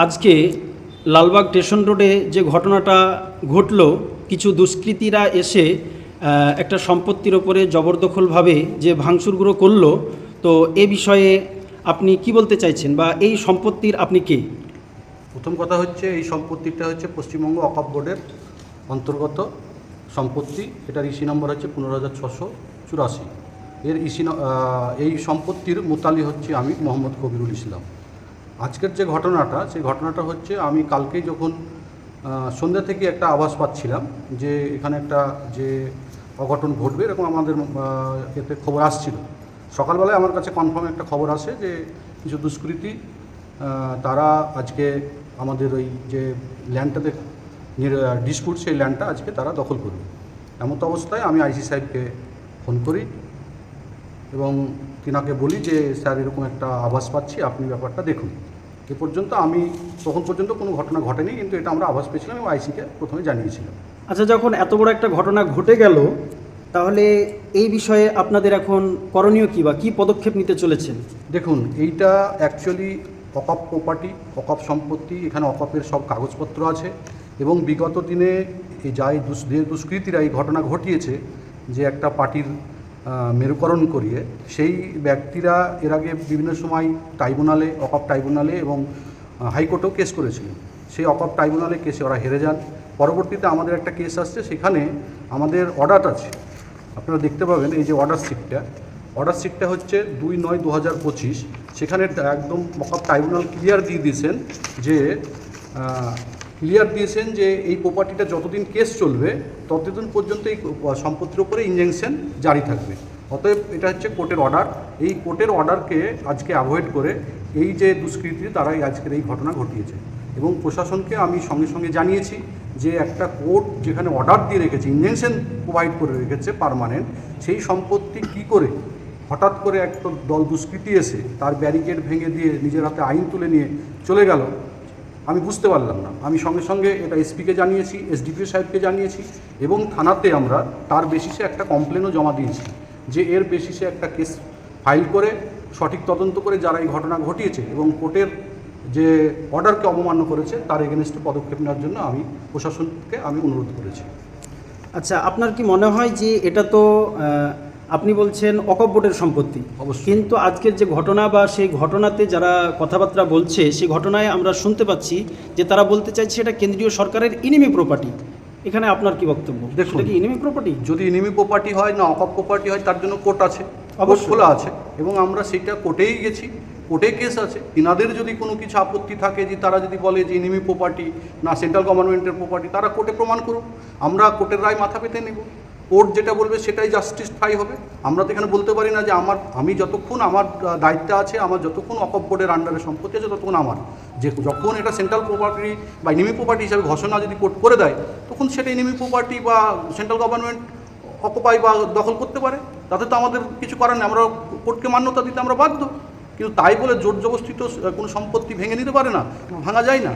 আজকে লালবাগ স্টেশন রোডে যে ঘটনাটা ঘটল, কিছু দুষ্কৃতীরা এসে একটা সম্পত্তির ওপরে জবরদখলভাবে যে ভাঙচুরগুলো করলো, তো এ বিষয়ে আপনি কি বলতে চাইছেন বা এই সম্পত্তির আপনি কে? প্রথম কথা হচ্ছে, এই সম্পত্তিটা হচ্ছে পশ্চিমবঙ্গ ওয়াকফ বোর্ডের অন্তর্গত সম্পত্তি। এটার ইসি নম্বর হচ্ছে 15,684। এর এই সম্পত্তির মোতালি হচ্ছে আমি মোহাম্মদ কবিরুল ইসলাম। আজকের যে ঘটনাটা, সেই ঘটনাটা হচ্ছে আমি কালকেই যখন সন্ধ্যা থেকে একটা আভাস পাচ্ছিলাম যে এখানে একটা যে অঘটন ঘটবে, এরকম আমাদের এতে খবর আসছিল। সকালবেলায় আমার কাছে কনফার্ম একটা খবর আসে যে কিছু দুষ্কৃতী তারা আজকে আমাদের ওই যে ল্যান্ডটাতে ডিসপুট, সেই ল্যান্ডটা আজকে তারা দখল করবে। এমত অবস্থায় আমি আইসি সাহেবকে ফোন করি এবং তিনাকে বলি যে স্যার, এরকম একটা আভাস পাচ্ছি, আপনি ব্যাপারটা দেখুন। এ পর্যন্ত তখন পর্যন্ত কোনো ঘটনা ঘটেনি, কিন্তু এটা আমরা আভাস পেয়েছিলাম এবং আইসিকে প্রথমে জানিয়েছিলাম। আচ্ছা, যখন এত বড় একটা ঘটনা ঘটে গেল, তাহলে এই বিষয়ে আপনাদের এখন করণীয় কী বা কী পদক্ষেপ নিতে চলেছেন? দেখুন, এইটা অ্যাকচুয়ালি ওয়াকফ প্রপার্টি, ওয়াকফ সম্পত্তি। এখানে ওয়াকফের সব কাগজপত্র আছে এবং বিগত দিনে এই যে দুষ্কৃতীরা এই ঘটনা ঘটিয়েছে, যে একটা পার্টির মেরুকরণ করিয়ে, সেই ব্যক্তিরা এর আগে বিভিন্ন সময় ট্রাইব্যুনালে, ওয়াকফ ট্রাইব্যুনালে এবং হাইকোর্টেও কেস করেছিলেন। সেই ওয়াকফ ট্রাইব্যুনালে কেসে ওরা হেরে যান। পরবর্তীতে আমাদের একটা কেস আসছে, সেখানে আমাদের অর্ডার আছে, আপনারা দেখতে পাবেন। এই যে অর্ডার শিটটা হচ্ছে 2/9/2025। সেখানে একদম ওয়াকফ ট্রাইব্যুনাল ক্লিয়ার দিয়েছেন যে এই প্রপার্টিটা যতদিন কেস চলবে ততদিন পর্যন্ত এই সম্পত্তির উপরে ইনজাংশন জারি থাকবে। অতএব এটা হচ্ছে কোর্টের অর্ডার। এই কোর্টের অর্ডারকে আজকে অ্যাভয়েড করে এই যে দুষ্কৃতী, তারাই আজকের এই ঘটনা ঘটিয়েছে। এবং প্রশাসনকে আমি সঙ্গে সঙ্গে জানিয়েছি যে একটা কোর্ট যেখানে অর্ডার দিয়ে রেখেছে, ইনজাংশন প্রোভাইড করে রেখেছে পার্মানেন্ট, সেই সম্পত্তি কি করে হঠাৎ করে একটা দল দুষ্কৃতী এসে তার ব্যারিকেড ভেঙে দিয়ে নিজের হাতে আইন তুলে নিয়ে চলে গেল, আমি বুঝতে পারলাম না। আমি সঙ্গে সঙ্গে এটা এসপিকে জানিয়েছি, এসডিপিও সাহেবকে জানিয়েছি এবং থানাতে আমরা তার বেসিসে একটা কমপ্লেনও জমা দিয়েছি যে এর বেসিসে একটা কেস ফাইল করে সঠিক তদন্ত করে যারা এই ঘটনা ঘটিয়েছে এবং কোর্টের যে অর্ডারকে অবমান্য করেছে তার এগেনস্টে পদক্ষেপ নেওয়ার জন্য আমি প্রশাসনকে অনুরোধ করেছি। আচ্ছা, আপনার কি মনে হয় যে এটা তো আপনি বলছেন ওয়াকফ বোর্ডের সম্পত্তি, অবশ্যই, কিন্তু আজকের যে ঘটনা বা সেই ঘটনাতে যারা কথাবার্তা বলছে, সেই ঘটনায় আমরা শুনতে পাচ্ছি যে তারা বলতে চাইছে এটা কেন্দ্রীয় সরকারের ইনিমি প্রপার্টি। এখানে আপনার কি বক্তব্য? দেখুন, কি ইনিমি প্রপার্টি? যদি ইনিমি প্রপার্টি হয় না ওয়াকফ প্রপার্টি হয়, তার জন্য কোর্ট আছে, কোর্ট খোলা আছে এবং আমরা সেটা কোর্টেই গেছি, কোর্টে কেস আছে। তিনাদের যদি কোনো কিছু আপত্তি থাকে, যে তারা যদি বলে যে ইনিমি প্রপার্টি না সেন্ট্রাল গভর্নমেন্টের প্রপার্টি, তারা কোর্টে প্রমাণ করুক, আমরা কোর্টের রায় মাথা পেতে নেব। কোর্ট যেটা বলবে সেটাই জাস্টিসফাই হবে। আমরা তো এখানে বলতে পারি না যে আমি যতক্ষণ আমার দায়িত্বে আছে, আমার যতক্ষণ ওয়াকফ বোর্ডের আন্ডারে সম্পত্তি আছে ততক্ষণ আমার, যে যখন এটা সেন্ট্রাল প্রপার্টি বা ইনিমি প্রপার্টি হিসাবে ঘোষণা যদি কোর্ট করে দেয়, তখন সেটা ইনিমি প্রপার্টি বা সেন্ট্রাল গভর্নমেন্ট অকুপাই বা দখল করতে পারে। তাতে তো আমাদের কিছু করার নেই, আমরা কোর্টকে মান্যতা দিতে আমরা বাধ্য। কিন্তু তাই বলে জোর জবরদস্তি তো কোনো সম্পত্তি ভেঙে নিতে পারে না, ভাঙা যায় না,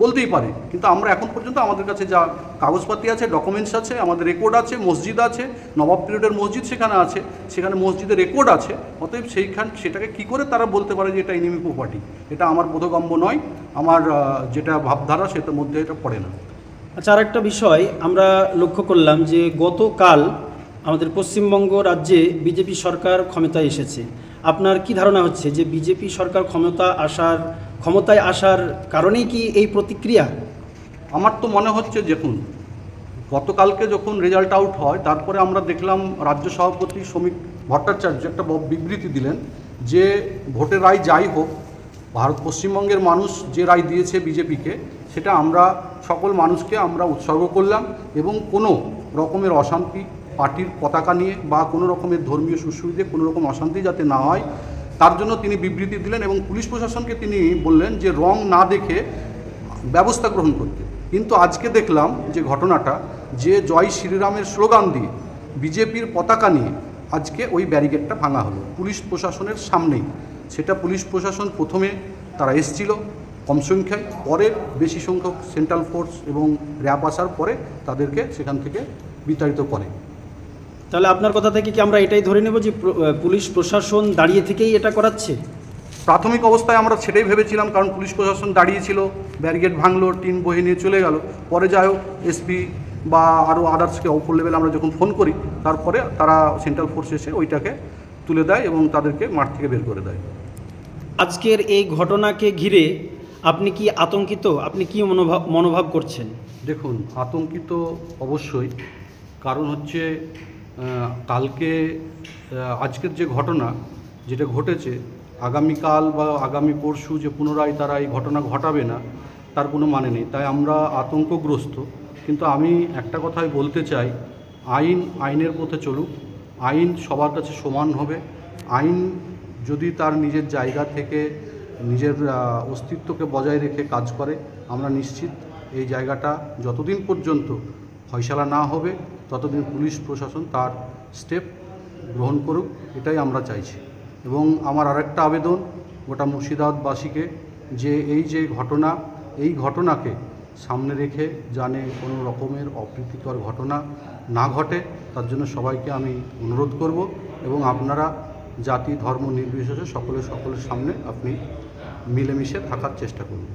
বলতেই পারে। কিন্তু আমরা এখন পর্যন্ত আমাদের কাছে যা কাগজপাতি আছে, ডকুমেন্টস আছে, আমাদের রেকর্ড আছে, মসজিদ আছে, নবাব পিরিয়ডের মসজিদ সেখানে আছে, সেখানে মসজিদের রেকর্ড আছে। অতএব সেটাকে কি করে তারা বলতে পারে যে এটা এনিমি প্রপার্টি? এটা আমার বোধগম্য নয়, আমার যেটা ভাবধারা সেটার মধ্যে এটা পড়ে না। আচ্ছা, আর একটা বিষয় আমরা লক্ষ্য করলাম যে গতকাল আমাদের পশ্চিমবঙ্গ রাজ্যে বিজেপি সরকার ক্ষমতায় এসেছে। আপনার কি ধারণা হচ্ছে যে বিজেপি সরকার ক্ষমতায় আসার কারণেই কি এই প্রতিক্রিয়া? আমার তো মনে হচ্ছে, দেখুন, গতকালকে যখন রেজাল্ট আউট হয়, তারপরে আমরা দেখলাম রাজ্য সভাপতি শ্রমিক ভট্টাচার্য একটা বিবৃতি দিলেন যে ভোটের রায় যাই হোক, পশ্চিমবঙ্গের মানুষ যে রায় দিয়েছে বিজেপিকে, সেটা আমরা সকল মানুষকে আমরা উৎসর্গ করলাম এবং কোনো রকমের অশান্তি পার্টির পতাকা নিয়ে বা কোনো রকমের ধর্মীয় সুশ্রুতিতে কোনো রকম অশান্তি যাতে না হয়, তার জন্য তিনি বিবৃতি দিলেন এবং পুলিশ প্রশাসনকে তিনি বললেন যে রং না দেখে ব্যবস্থা গ্রহণ করতে। কিন্তু আজকে দেখলাম যে ঘটনাটা, যে জয় শ্রীরামের স্লোগান দিয়ে বিজেপির পতাকা নিয়ে আজকে ওই ব্যারিকেডটা ভাঙা হলো পুলিশ প্রশাসনের সামনেই। সেটা পুলিশ প্রশাসন প্রথমে তারা এসছিল কম সংখ্যায়, পরে বেশি সংখ্যক সেন্ট্রাল ফোর্স এবং র্যাব আসার পরে তাদেরকে সেখান থেকে বিতাড়িত করে। তাহলে আপনার কথা থেকে কি আমরা এটাই ধরে নেব যে পুলিশ প্রশাসন দাঁড়িয়ে থেকেই এটা করাচ্ছে? প্রাথমিক অবস্থায় আমরা সেটাই ভেবেছিলাম, কারণ পুলিশ প্রশাসন দাঁড়িয়েছিল, ব্যারিকেড ভাঙলো, টিন বহে নিয়ে চলে গেল। পরে যাই হোক এসপি বা আরও আদার্সকে উপর লেভেলে আমরা যখন ফোন করি, তারপরে তারা সেন্ট্রাল ফোর্স এসে ওইটাকে তুলে দেয় এবং তাদেরকে মাঠ থেকে বের করে দেয়। আজকের এই ঘটনাকে ঘিরে আপনি কি আতঙ্কিত? আপনি কি মনোভাব করছেন? দেখুন, আতঙ্কিত অবশ্যই, কারণ হচ্ছে কালকে আজকের যে ঘটনা যেটা ঘটেছে, আগামীকাল বা আগামী পরশু যে পুনরায় তারা এই ঘটনা ঘটাবে না তার কোনো মানে নেই, তাই আমরা আতঙ্কগ্রস্ত। কিন্তু আমি একটা কথাই বলতে চাই, আইনের পথে চলুক, আইন সবার কাছে সমান হবে। আইন যদি তার নিজের জায়গা থেকে নিজের অস্তিত্বকে বজায় রেখে কাজ করে, আমরা নিশ্চিত এই জায়গাটা যতদিন পর্যন্ত ফয়সালা না হবে ততদিন পুলিশ প্রশাসন তার স্টেপ গ্রহণ করুক, এটাই আমরা চাইছি। এবং আমার আরেকটা আবেদন গোটা মুর্শিদাবাদবাসীকে, যে এই যে ঘটনা, এই ঘটনাকে সামনে রেখে জানে কোনো রকমের অপ্রীতিকর ঘটনা না ঘটে, তার জন্য সবাইকে আমি অনুরোধ করব। এবং আপনারা জাতি ধর্ম নির্বিশেষে সকলের সামনে আপনি মিলেমিশে থাকার চেষ্টা করুন।